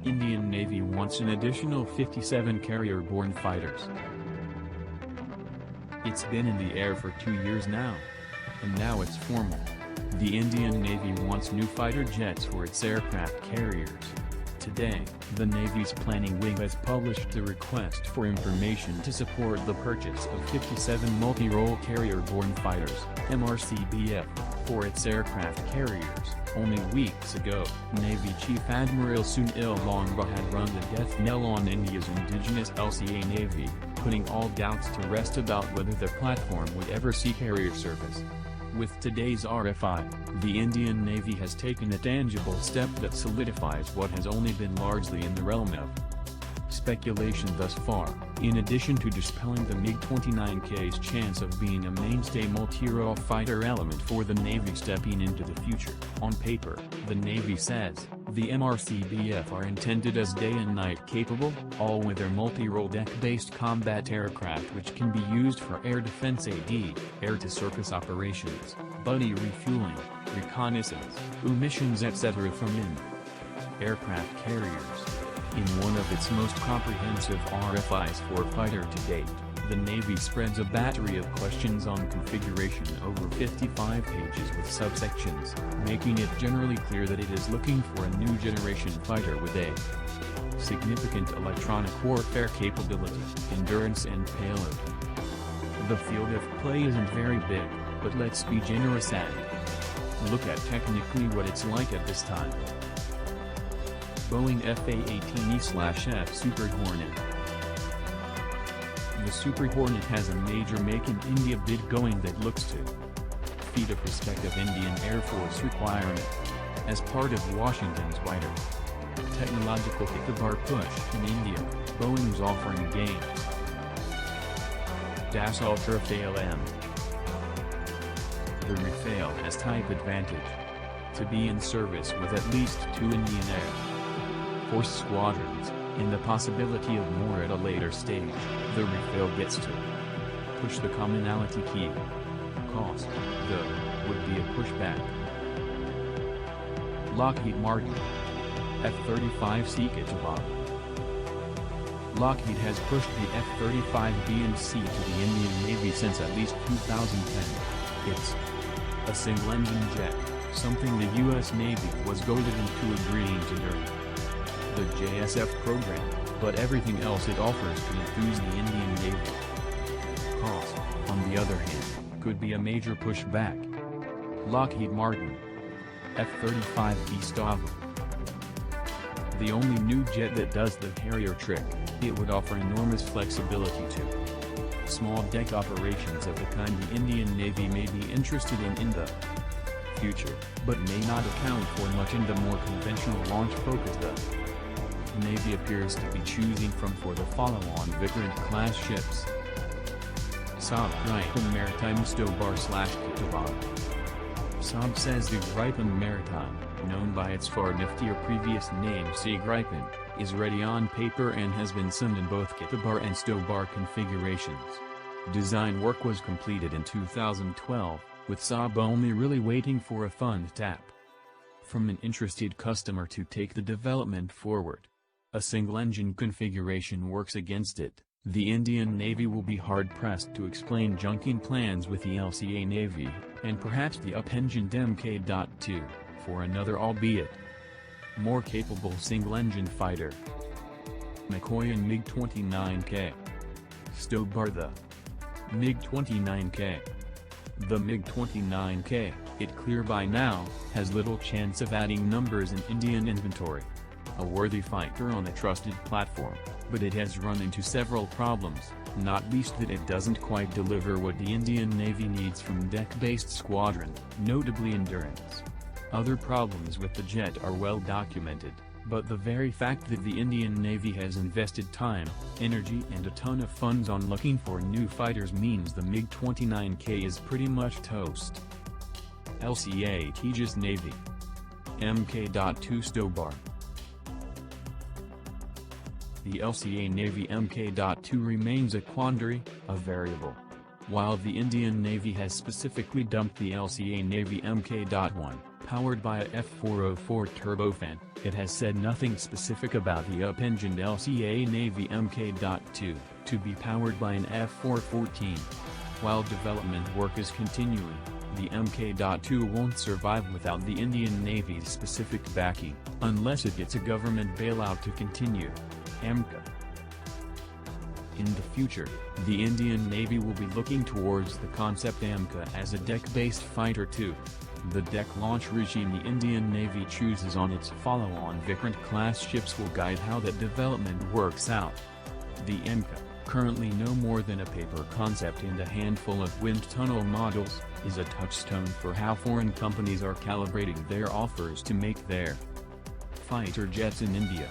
Indian Navy wants an additional 57 carrier-borne fighters. It's been in the air for 2 years now. And now it's formal. The Indian Navy wants new fighter jets for its aircraft carriers. Today, the Navy's planning wing has published the request for information to support the purchase of 57 multi-role carrier borne fighters, MRCBF, for its aircraft carriers. Only weeks ago, Navy Chief Admiral Sunil Lanba had rung the death knell on India's indigenous LCA Navy, putting all doubts to rest about whether the platform would ever see carrier service. With today's RFI, the Indian Navy has taken a tangible step that solidifies what has only been largely in the realm of speculation thus far. In addition to dispelling the MiG-29K's chance of being a mainstay multi-role fighter element for the Navy stepping into the future, on paper, the Navy says, the MRCBF are intended as day and night capable, all-weather multi-role deck-based combat aircraft which can be used for air defense AD, air-to-surface operations, buddy refueling, reconnaissance, missions etc. from aircraft carriers. In one of its most comprehensive RFIs for fighter to date, the Navy spreads a battery of questions on configuration over 55 pages with subsections, making it generally clear that it is looking for a new generation fighter with a significant electronic warfare capability, endurance and payload. The field of play isn't very big, but let's be generous and look at technically what it's like at this time. Boeing FA-18E/F Super Hornet. The Super Hornet has a major Make in India bid going that looks to feed a prospective Indian Air Force requirement. As part of Washington's wider technological CATOBAR push in India, Boeing's offering gains. Dassault Rafale-M. The Rafale has type advantage to be in service with at least 2 Indian Air Force squadrons, and the possibility of more at a later stage. The Rafale gets to push the commonality key. Cost, though, would be a pushback. Lockheed-Martin. F-35C CATOBAR. Lockheed has pushed the F-35B and C to the Indian Navy since at least 2010. It's a single-engine jet, something the U.S. Navy was goaded into agreeing to during the JSF program, but everything else it offers could enthuse the Indian Navy. Cost, on the other hand, could be a major pushback. Lockheed Martin. F-35B STOVL. The only new jet that does the Harrier trick, it would offer enormous flexibility to small deck operations of the kind the Indian Navy may be interested in the future, but may not account for much in the more conventional launch-focused Navy appears to be choosing from for the follow-on Vikrant-class ships. Saab Gripen Maritime STOBAR/CATOBAR. Saab says the Gripen Maritime, known by its far niftier previous name Sea Gripen, is ready on paper and has been summed in both CATOBAR and STOBAR configurations. Design work was completed in 2012, with Saab only really waiting for a fund tap from an interested customer to take the development forward. A single-engine configuration works against it. The Indian Navy will be hard-pressed to explain junking plans with the LCA Navy, and perhaps the up-engined Mk.2, for another albeit more capable single-engine fighter. Mikoyan MiG-29K. STOBAR. The MiG-29K. The MiG-29K, it clear by now, has little chance of adding numbers in Indian inventory. A worthy fighter on a trusted platform, but it has run into several problems, not least that it doesn't quite deliver what the Indian Navy needs from deck-based squadron, notably endurance. Other problems with the jet are well documented, but the very fact that the Indian Navy has invested time, energy and a ton of funds on looking for new fighters means the MiG-29K is pretty much toast. LCA Tejas Navy. Mk.2 STOBAR. The LCA Navy Mk.2 remains a quandary, a variable. While the Indian Navy has specifically dumped the LCA Navy Mk.1, Powered by a F404 turbofan, it has said nothing specific about the up-engined LCA Navy Mk.2, to be powered by an F414. While development work is continuing, the Mk.2 won't survive without the Indian Navy's specific backing, unless it gets a government bailout to continue. MK. In the future, the Indian Navy will be looking towards the concept MK as a deck-based fighter too. The deck launch regime the Indian Navy chooses on its follow-on Vikrant-class ships will guide how that development works out. The MK, currently no more than a paper concept and a handful of wind tunnel models, is a touchstone for how foreign companies are calibrating their offers to make their fighter jets in India.